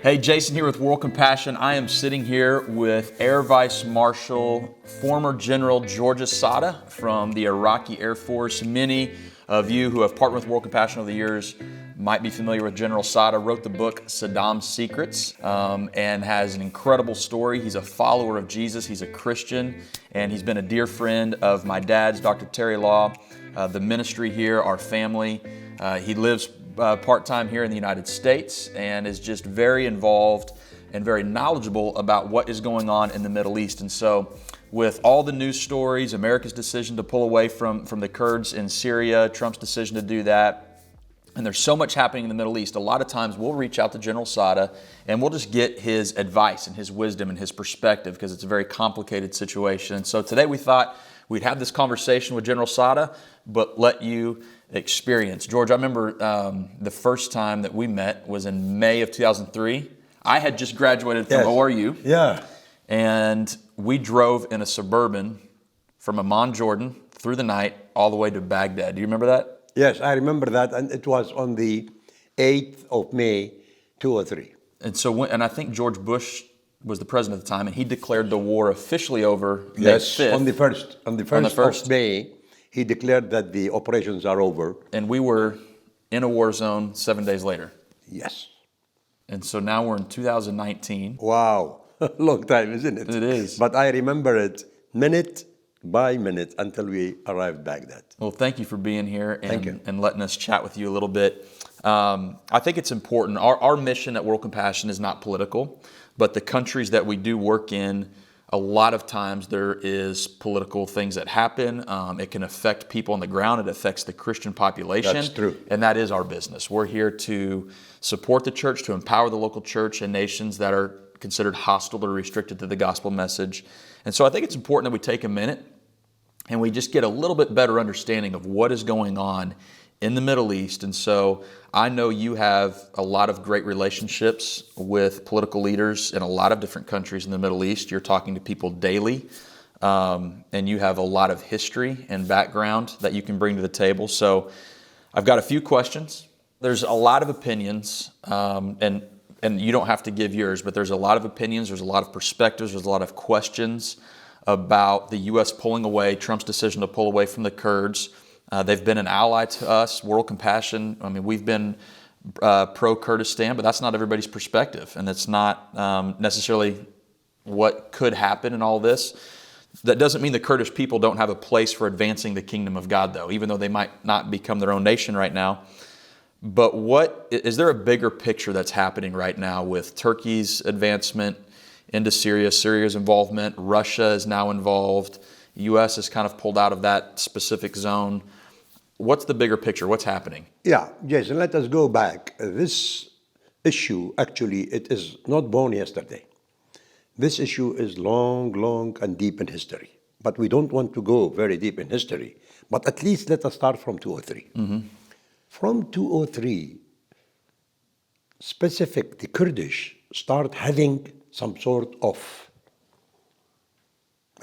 Hey, Jason here with World Compassion. I am sitting here with Air Vice Marshal, former General Georges Sada from the Iraqi Air Force. Many of you who have partnered with World Compassion over the years might be familiar with General Sada. Wrote the book Saddam's Secrets and has an incredible story. He's a follower of Jesus. He's a Christian, and he's been a dear friend of my dad's, Dr. Terry Law, the ministry here, our family. He lives part-time here in the United States and is just very involved and very knowledgeable about what is going on in the Middle East. And so with all the news stories, America's decision to pull away from the Kurds in Syria, Trump's decision to do that, and there's so much happening in the Middle East, a lot of times we'll reach out to General Sada and we'll just get his advice and his wisdom and his perspective because it's a very complicated situation. And so today we thought we'd have this conversation with General Sada, but let you experience. George, I remember the first time that we met was in May of 2003. I had just graduated from ORU. Yeah. And we drove in a Suburban from Amman, Jordan, through the night, all the way to Baghdad. Do you remember that? Yes, I remember that. And it was on the 8th of May, 2003. And so, and I think George Bush was the president at the time, and he declared the war officially over May 5th. On the 1st of May, he declared that the operations are over. And we were in a war zone 7 days later. Yes. And so now we're in 2019. Wow. Long time, isn't it? It is. But I remember it minute by minute until we arrived Baghdad. Well, thank you for being here and letting us chat with you a little bit. I think it's important. Our mission at World Compassion is not political, but the countries that we do work in, a lot of times there is political things that happen. It can affect people on the ground. It affects the Christian population. That's true. And that is our business. We're here to support the church, to empower the local church and nations that are considered hostile or restricted to the gospel message. And so I think it's important that we take a minute and we just get a little bit better understanding of what is going on in the Middle East. And so I know you have a lot of great relationships with political leaders in a lot of different countries in the Middle East. You're talking to people daily, and you have a lot of history and background that you can bring to the table. So I've got a few questions. There's a lot of opinions, and you don't have to give yours, but there's a lot of opinions, there's a lot of perspectives, there's a lot of questions about the U.S. pulling away, Trump's decision to pull away from the Kurds. They've been an ally to us, World Compassion. I mean, we've been pro-Kurdistan, but that's not everybody's perspective, and it's not necessarily what could happen in all this. That doesn't mean the Kurdish people don't have a place for advancing the kingdom of God, though, even though they might not become their own nation right now. But what is there a bigger picture that's happening right now with Turkey's advancement into Syria, Syria's involvement, Russia is now involved, U.S. is kind of pulled out of that specific zone. What's the bigger picture? What's happening? Yeah, Jason, let us go back. This issue, actually, it is not born yesterday. This issue is long and deep in history. But we don't want to go very deep in history. But at least let us start from 2003. Mm-hmm. From 2003, the Kurdish start having some sort of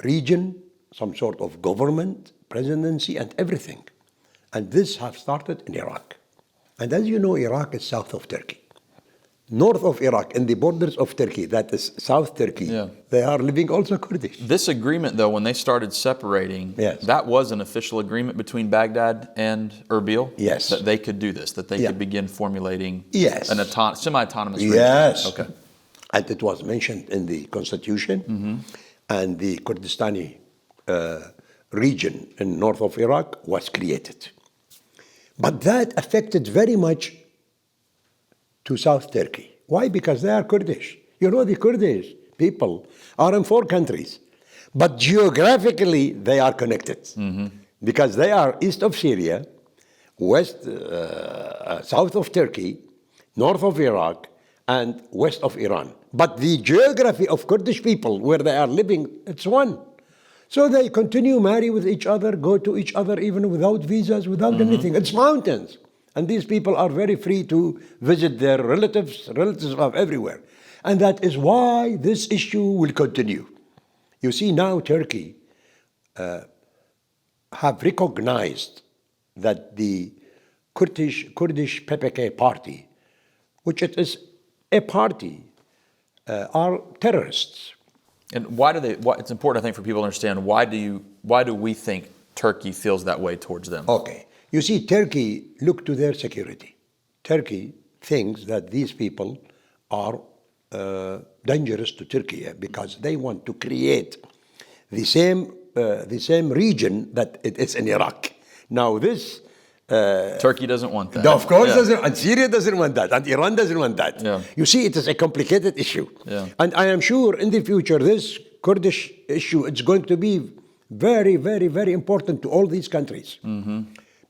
region, some sort of government, presidency, and everything. And this has started in Iraq. And as you know, Iraq is south of Turkey. North of Iraq, in the borders of Turkey, that is South Turkey, they are living also Kurdish. This agreement, though, when they started separating, that was an official agreement between Baghdad and Erbil? Yes. That they could do this, that they could begin formulating an semi-autonomous region? Yes. Okay. And it was mentioned in the constitution, and the Kurdistani region in north of Iraq was created. But that affected very much to South Turkey. Why? Because they are Kurdish. You know, the Kurdish people are in 4 countries, but geographically they are connected because they are east of Syria, south of Turkey, north of Iraq, and west of Iran. But the geography of Kurdish people, where they are living, it's one. So they continue marry with each other, go to each other even without visas, without anything. It's mountains. And these people are very free to visit their relatives are everywhere. And that is why this issue will continue. You see, now Turkey have recognized that the Kurdish PKK party which it is a party, are terrorists. And why do they? It's important, I think, for people to understand why do we think Turkey feels that way towards them? Okay, you see, Turkey look to their security. Turkey thinks that these people are dangerous to Turkey because they want to create the same region that it is in Iraq. Now this. Turkey doesn't want that. Of course doesn't, and Syria doesn't want that, and Iran doesn't want that. Yeah. You see, it is a complicated issue. Yeah. And I am sure in the future, this Kurdish issue is going to be very, very, very important to all these countries.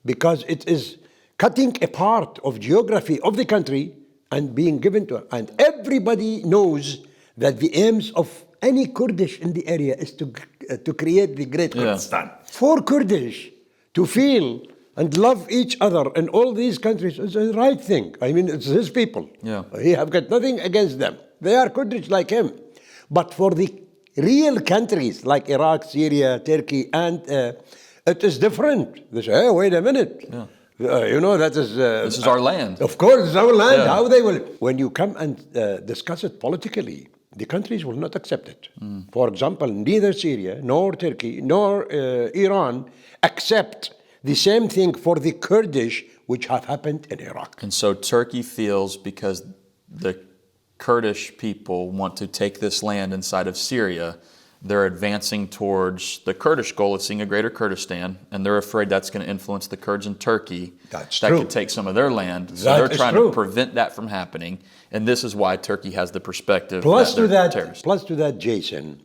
Because it is cutting a part of geography of the country and being given to, and everybody knows that the aims of any Kurdish in the area is to create the Great Kurdistan. For Kurdish to feel and love each other in all these countries is the right thing. I mean, it's his people. Yeah. He have got nothing against them. They are Kurdish like him. But for the real countries like Iraq, Syria, Turkey, and it is different. They say, hey, wait a minute. Yeah. That is... this is our land. Of course, it's our land. Yeah. How they will... When you come and discuss it politically, the countries will not accept it. For example, neither Syria, nor Turkey, nor Iran accept the same thing for the Kurdish, which have happened in Iraq. And so Turkey feels because the Kurdish people want to take this land inside of Syria, they're advancing towards the Kurdish goal of seeing a greater Kurdistan, and they're afraid that's going to influence the Kurds in Turkey. That's that true. could take some of their land. So That they're is trying true. to prevent that from happening, and this is why Turkey has the perspective Plus that they're terrorists. Plus to that, Jason,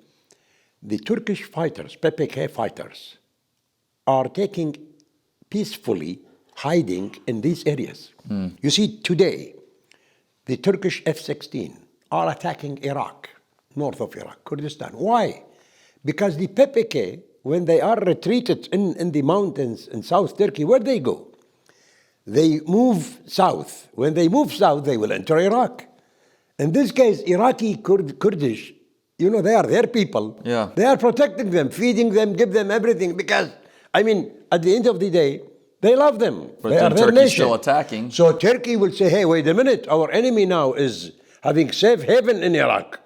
the Turkish fighters, PPK fighters, are taking peacefully hiding in these areas. You see, today, the Turkish F-16 are attacking Iraq, north of Iraq, Kurdistan. Why? Because the PPK, when they are retreated in the mountains in South Turkey, where they go? They move south. When they move south, they will enter Iraq. In this case, Iraqi Kurdish, they are their people. Yeah. They are protecting them, feeding them, give them everything because, at the end of the day, they love them. But they then are their Turkey's nation. still attacking. So Turkey will say, hey, wait a minute, our enemy now is having safe haven in Iraq.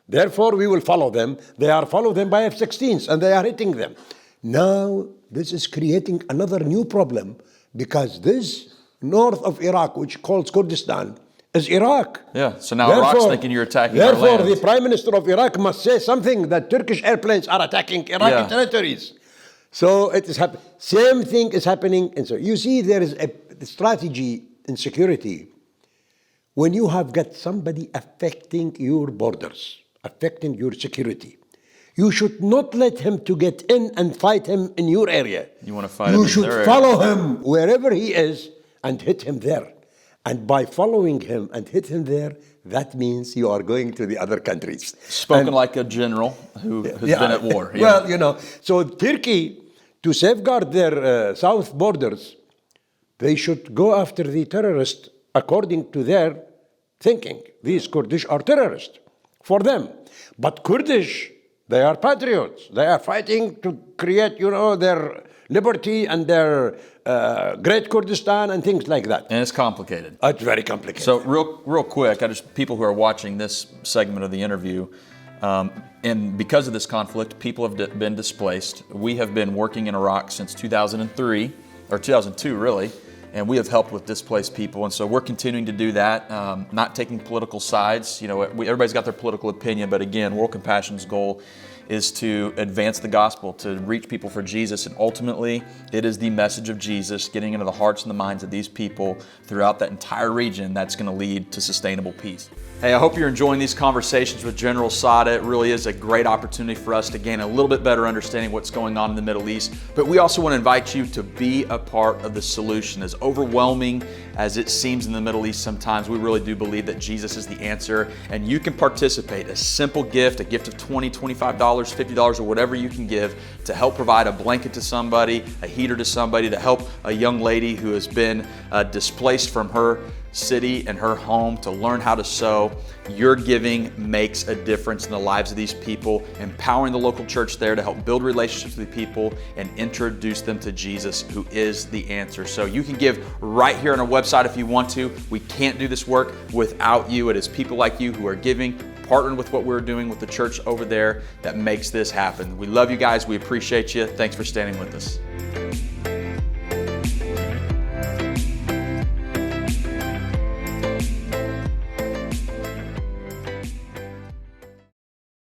Therefore, we will follow them. They are followed them by F-16s, and they are hitting them. Now, this is creating another new problem because this north of Iraq, which calls Kurdistan, is Iraq. Yeah, so now Iraq's thinking you're attacking our Therefore, land. the Prime Minister of Iraq must say something that Turkish airplanes are attacking Iraqi territories. So it is happening. Same thing is happening. And so you see, there is a strategy in security. When you have got somebody affecting your borders, affecting your security, you should not let him to get in and fight him in your area. You want to fight him in their You should area. follow him wherever he is and hit him there. And by following him and hit him there, that means you are going to the other countries. Spoken like a general who has been at war. Yeah. Well, so Turkey, to safeguard their south borders, they should go after the terrorists according to their thinking. These Kurdish are terrorists for them. But Kurdish, they are patriots. They are fighting to create, their liberty and their Great Kurdistan and things like that. And it's complicated. It's very complicated. So real quick, people who are watching this segment of the interview, and because of this conflict, people have been displaced. We have been working in Iraq since 2003, or 2002 really, and we have helped with displaced people. And so we're continuing to do that, not taking political sides. Everybody's got their political opinion, but again, World Compassion's goal is to advance the gospel, to reach people for Jesus. And ultimately, it is the message of Jesus getting into the hearts and the minds of these people throughout that entire region that's going to lead to sustainable peace. Hey, I hope you're enjoying these conversations with General Sada. It really is a great opportunity for us to gain a little bit better understanding of what's going on in the Middle East. But we also want to invite you to be a part of the solution. As overwhelming as it seems in the Middle East sometimes, we really do believe that Jesus is the answer. And you can participate. A simple gift, a gift of $20, $25, $50, or whatever you can give to help provide a blanket to somebody, a heater to somebody, to help a young lady who has been displaced from her city and her home to learn how to sew. Your giving makes a difference in the lives of these people, empowering the local church there to help build relationships with the people and introduce them to Jesus, who is the answer. So you can give right here on our website if you want to. We can't do this work without you. It is people like you who are giving, partnering with what we're doing with the church over there, that makes this happen. We love you guys. We appreciate you. Thanks for standing with us.